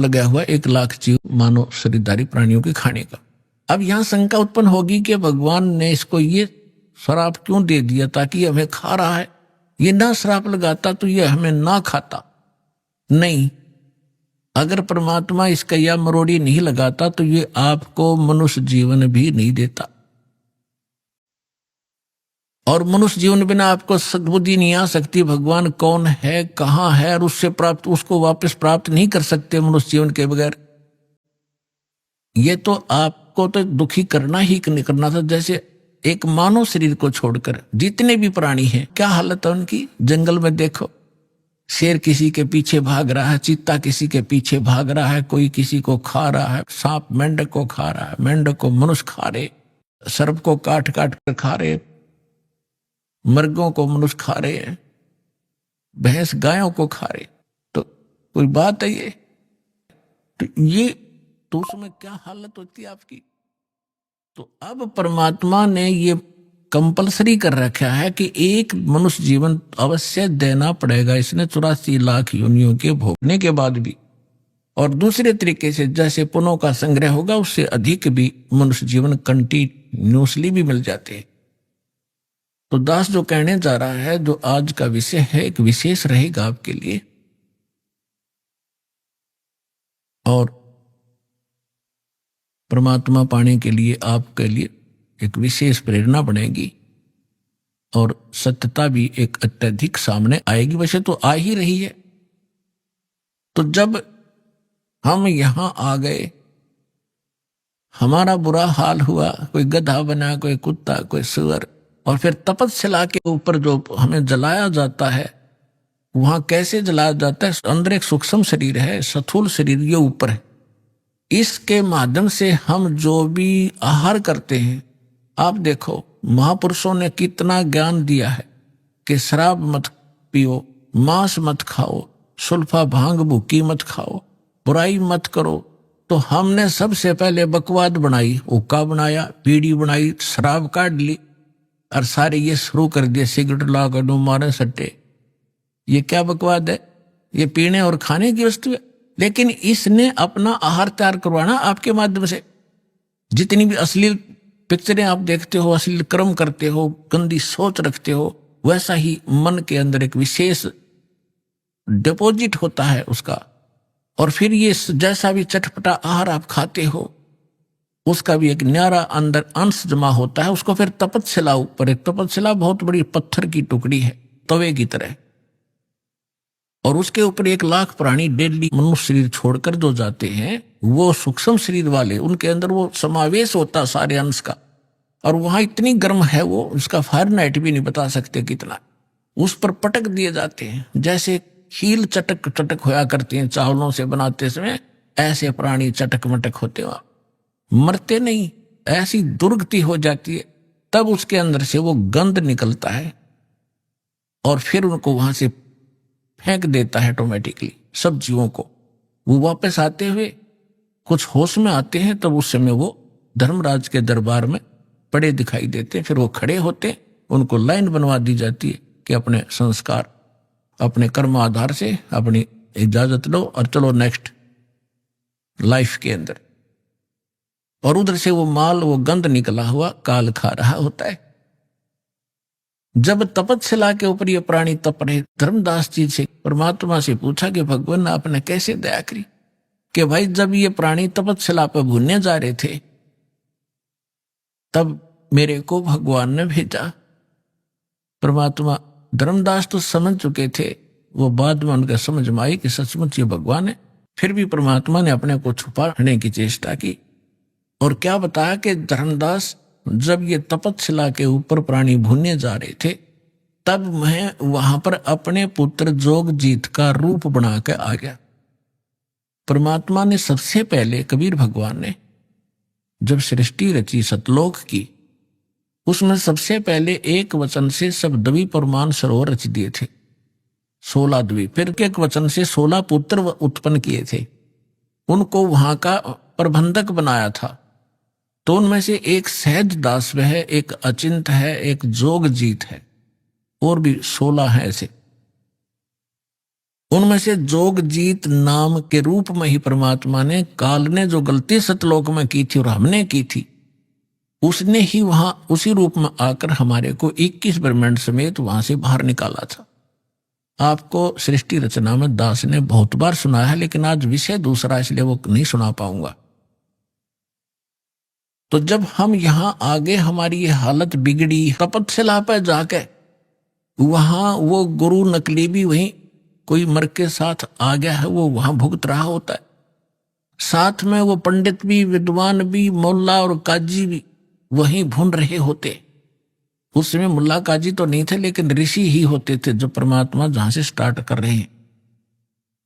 लगा हुआ 1,00,000 जीव मानव शरीरधारी प्राणियों के खाने का। अब यहां शंका उत्पन्न होगी कि भगवान ने इसको ये श्राप क्यों दे दिया, ताकि हमें खा रहा है। ये ना श्राप लगाता तो ये हमें ना खाता। नहीं, अगर परमात्मा इसका या मरोड़ी नहीं लगाता तो ये आपको मनुष्य जीवन भी नहीं देता, और मनुष्य जीवन बिना आपको सद्बुद्धि नहीं आ सकती। भगवान कौन है, कहां है, और उससे प्राप्त उसको वापस प्राप्त नहीं कर सकते मनुष्य जीवन के बगैर। ये तो आपको तो दुखी करना ही करना था। जैसे एक मानव शरीर को छोड़कर जितने भी प्राणी हैं, क्या हालत है उनकी। जंगल में देखो, शेर किसी के पीछे भाग रहा है, चीता किसी के पीछे भाग रहा है, कोई किसी को खा रहा है, सांप मेंढक को खा रहा है, मेंढक को मनुष्य खा रहे, सर्प को काट काट कर खा रहे, मर्गों को मनुष्य खा रहे हैं, भैंस गायों को खा रहे। तो कोई बात है ये? तो उसमें क्या हालत होती है आपकी। तो अब परमात्मा ने ये कंपलसरी कर रखा है कि एक मनुष्य जीवन अवश्य देना पड़ेगा इसने 84 लाख योनियों के भोगने के बाद भी। और दूसरे तरीके से जैसे पुण्यों का संग्रह होगा उससे अधिक भी मनुष्य जीवन कंटिन्यूसली भी मिल जाते हैं। तो दास जो कहने जा रहा है, जो आज का विषय है, एक विशेष रहेगा आपके लिए, और परमात्मा पाने के लिए आपके लिए एक विशेष प्रेरणा बनेगी, और सत्यता भी एक अत्यधिक सामने आएगी। वैसे तो आ ही रही है। तो जब हम यहां आ गए, हमारा बुरा हाल हुआ, कोई गधा बना, कोई कुत्ता, कोई सुअर, और फिर तपस्या के ऊपर जो हमें जलाया जाता है, वहां कैसे जलाया जाता है। अंदर एक सूक्ष्म शरीर है, स्थूल शरीर ये ऊपर है। इसके माध्यम से हम जो भी आहार करते हैं, आप देखो महापुरुषों ने कितना ज्ञान दिया है कि शराब मत पियो, मांस मत खाओ, सुल्फा भांग भूकी मत खाओ, बुराई मत करो। तो हमने सबसे पहले बकवाद बनाई, हुक्का बनाया, बीड़ी बनाई, शराब काट ली, और सारे ये शुरू कर दिए, सिगरेट ला कर दो, मारे सट्टे। ये क्या बकवाद है? ये पीने और खाने की वस्तु है। लेकिन इसने अपना आहार तैयार करवाना आपके माध्यम से। जितनी भी अश्लील पिक्चरें आप देखते हो, अश्लील कर्म करते हो, गंदी सोच रखते हो, वैसा ही मन के अंदर एक विशेष डिपॉजिट होता है उसका। और फिर ये जैसा भी चटपटा आहार आप खाते हो, उसका भी एक न्यारा अंदर अंश जमा होता है। उसको फिर तपस्या ऊपर, एक तपस्या बहुत बड़ी पत्थर की टुकड़ी है, तवे की तरह, और उसके ऊपर 1,00,000 प्राणी डेली मनुष्य शरीर छोड़कर जो जाते हैं, वो सूक्ष्म शरीर वाले, उनके अंदर वो समावेश होता सारे अंश का। और वहां इतनी गर्म है वो, उसका फारेनहाइट भी नहीं बता सकते कितना। उस पर पटक दिए जाते हैं, जैसे खील चटक चटक होया करते हैं चावलों से बनाते समय, ऐसे प्राणी चटक मटक होते हो, मरते नहीं, ऐसी दुर्गति हो जाती है। तब उसके अंदर से वो गंध निकलता है, और फिर उनको वहां से फेंक देता है ऑटोमेटिकली सब जीवों को। वो वापस आते हुए कुछ होश में आते हैं, तब उस समय वो धर्मराज के दरबार में पड़े दिखाई देते हैं। फिर वो खड़े होते, उनको लाइन बनवा दी जाती है कि अपने संस्कार, अपने कर्म आधार से अपनी इजाजत लो और चलो नेक्स्ट लाइफ के अंदर। और उधर से वो माल, वो गंध निकला हुआ काल खा रहा होता है। जब तपस्या के ऊपर ये प्राणी तप रहे, धर्मदास जी से परमात्मा से पूछा कि भगवान आपने कैसे दया करी कि भाई जब ये प्राणी तपस्या पर भूनने जा रहे थे, तब मेरे को भगवान ने भेजा। परमात्मा, धर्मदास तो समझ चुके थे, वो बाद में उनका समझ में आई कि सचमुच ये भगवान है। फिर भी परमात्मा ने अपने को छुपाने की चेष्टा की, और क्या बताया कि धर्मदास जब ये तपस्या के ऊपर प्राणी भूनने जा रहे थे, तब मैं वहां पर अपने पुत्र जोगजीत का रूप बना के आ गया। परमात्मा ने सबसे पहले, कबीर भगवान ने जब सृष्टि रची सतलोक की, उसमें सबसे पहले एक वचन से सब द्वीप प्रमाण सरोवर रच दिए थे, 16 द्वीप। फिर एक वचन से 16 पुत्र उत्पन्न किए थे, उनको वहां का प्रबंधक बनाया था। तो उनमें से एक सहज दास है, एक अचिंत है, एक जोगजीत है, और भी 16 है ऐसे। उनमें से जोगजीत नाम के रूप में ही परमात्मा ने, काल ने जो गलती सतलोक में की थी और हमने की थी, उसने ही वहां उसी रूप में आकर हमारे को 21 ब्रह्मांड समेत वहां से बाहर निकाला था। आपको सृष्टि रचना में दास ने बहुत बार सुनाया है, लेकिन आज विषय दूसरा, इसलिए वो नहीं सुना पाऊंगा। तो जब हम यहां आगे हमारी ये हालत बिगड़ी, तपतशिला पे जाके वहां वो गुरु नकली भी वहीं कोई मर के साथ आ गया है, वो वहां भुगत रहा होता है। साथ में वो पंडित भी, विद्वान भी, मोल्ला और काजी भी वहीं भून रहे होते। उस समय मुल्ला काजी तो नहीं थे, लेकिन ऋषि ही होते थे जो परमात्मा जहां से स्टार्ट कर रहे हैं।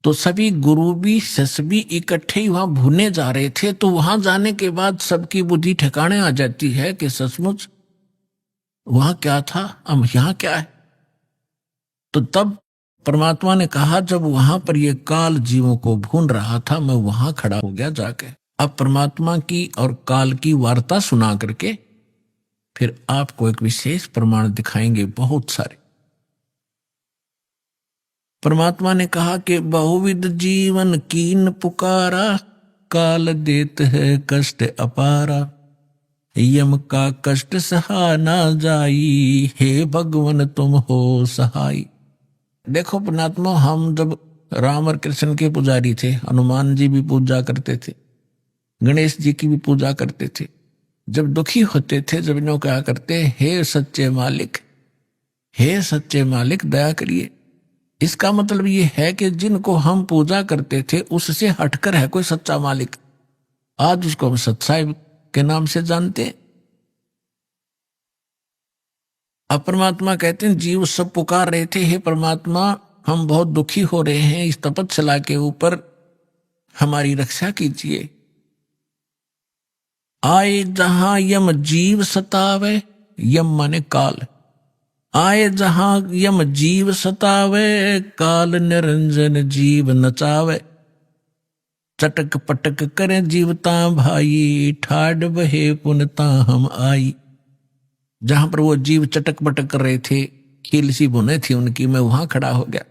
तो सभी गुरु भी, शिष्य भी इकट्ठे ही वहां भूने जा रहे थे। तो वहां जाने के बाद सबकी बुद्धि ठिकाने आ जाती है कि सचमुच वहां क्या था, अब यहां क्या है। तो तब परमात्मा ने कहा, जब वहां पर ये काल जीवों को भून रहा था, मैं वहां खड़ा हो गया जाके। अब परमात्मा की और काल की वार्ता सुना करके फिर आपको एक विशेष प्रमाण दिखाएंगे, बहुत सारे। परमात्मा ने कहा कि बहुविध जीवन कीन पुकारा, काल देत है कष्ट अपारा, यम का कष्ट सहा ना जाई, हे भगवन तुम हो सहाय। देखो परमात्मा, हम जब राम और कृष्ण के पुजारी थे, हनुमान जी भी पूजा करते थे, गणेश जी की भी पूजा करते थे। जब दुखी होते थे, जब इन्हों क्या करते, हे सच्चे मालिक, हे सच्चे मालिक दया करिए। इसका मतलब ये है कि जिनको हम पूजा करते थे उससे हटकर है कोई सच्चा मालिक, आज उसको हम सच्चाई के नाम से जानते हैं। अब परमात्मा कहते हैं, जीव सब पुकार रहे थे, हे परमात्मा हम बहुत दुखी हो रहे हैं, इस तपस्या के ऊपर हमारी रक्षा कीजिए। आए जहां यम जीव सतावे, यम माने काल, आए जहां यम जीव सतावे, काल निरंजन जीव नचावे, चटक पटक करें जीवता भाई, ठाड बहे पुनता हम आई। जहां पर वो जीव चटक पटक कर रहे थे, खील सी बुने थी उनकी, मैं वहां खड़ा हो गया।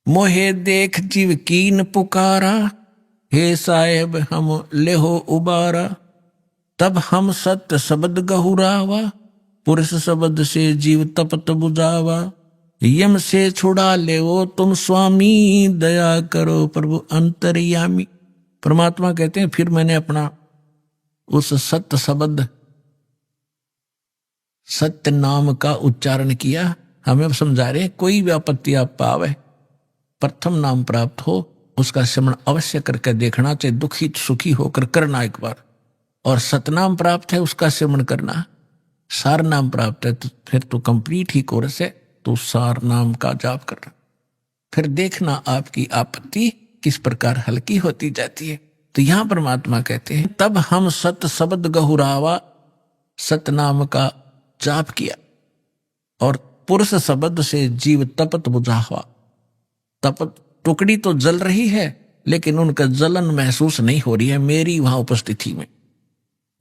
मोहे देख जीव कीन पुकारा, हे साहेब हम लेहो उबारा, तब हम सत्य शब्द गहुरावा, पुरुष शब्द से जीव तपत बुझावा, यम से छुड़ा ले वो तुम स्वामी, दया करो प्रभु अंतर्यामी। परमात्मा कहते हैं, फिर मैंने अपना उस सत्य शब्द, सत्य नाम का उच्चारण किया। हमें समझा रहे, कोई भी आपत्ति आप पावे, प्रथम नाम प्राप्त हो उसका स्मरण अवश्य करके देखना चाहिए, दुखी सुखी होकर करना एक बार। और सतनाम प्राप्त है उसका स्मरण करना, सार नाम प्राप्त है तो फिर तो कंप्लीट ही कोर्स है, तो सार नाम का जाप करना। फिर देखना आपकी आपत्ति किस प्रकार हल्की होती जाती है। तो यहां परमात्मा कहते हैं, तब हम सत शब्द गहुरावा, सतनाम का जाप किया, और पुरुष शब्द से जीव तपत बुझावा। तपत टुकड़ी तो जल रही है, लेकिन उनका जलन महसूस नहीं हो रही है मेरी वहां उपस्थिति में।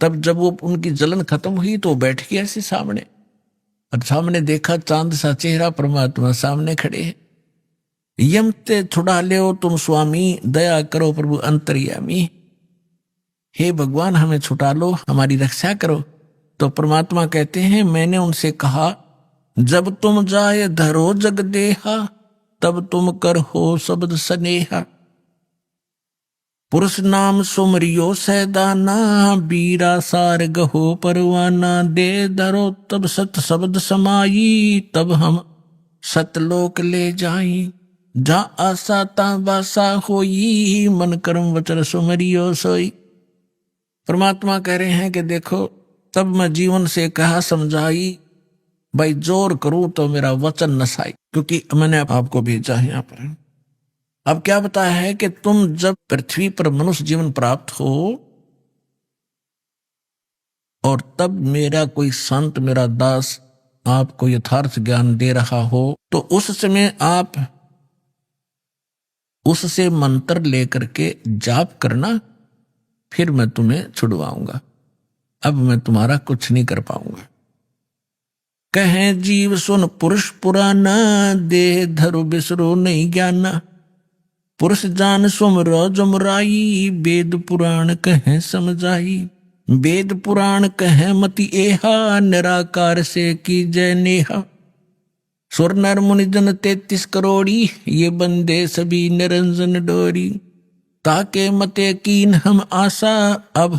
तब जब वो उनकी जलन खत्म हुई तो बैठ गया ऐसे सामने, और सामने देखा चांद सा चेहरा, परमात्मा सामने खड़े हैं। यम ते छुड़ा ले तुम स्वामी, दया करो प्रभु अंतर्यामी। हे भगवान हमें छुटा लो, हमारी रक्षा करो। तो परमात्मा कहते हैं, मैंने उनसे कहा, जब तुम जाए धरो जग देहा, तब तुम कर हो शब्द स्नेहा, पुरुष नाम सुमरियो सैदाना, बीरा सार गहो परवाना, दे धरो तब सत शब्द समाई, तब हम सतलोक ले जाई, जा आसा ता बासा होई, मन कर्म वचन सुमरियो सोई। परमात्मा कह रहे हैं कि देखो, तब मैं जीवन से कहा समझाई, भाई जोर करूं तो मेरा वचन नसाई, क्योंकि मैंने आपको भेजा है यहां पर। अब क्या बताया है कि तुम जब पृथ्वी पर मनुष्य जीवन प्राप्त हो, और तब मेरा कोई संत, मेरा दास आपको यथार्थ ज्ञान दे रहा हो, तो उस समय आप उससे मंत्र लेकर के जाप करना, फिर मैं तुम्हें छुड़वाऊंगा। अब मैं तुम्हारा कुछ नहीं कर पाऊंगा। कहें जीव सुन पुरुष पुराना, देह धरु बिसरो नहीं ज्ञाना। पुरुष जान सुमरो जुमराई, वेद पुराण कहें समझाई। वेद पुराण कहें मति एहा, निराकार से की जय नेहा। सुर नर मुनि जन 33 करोड़ी, ये बंदे सभी निरंजन डोरी। ताके मते कीन हम आशा, अब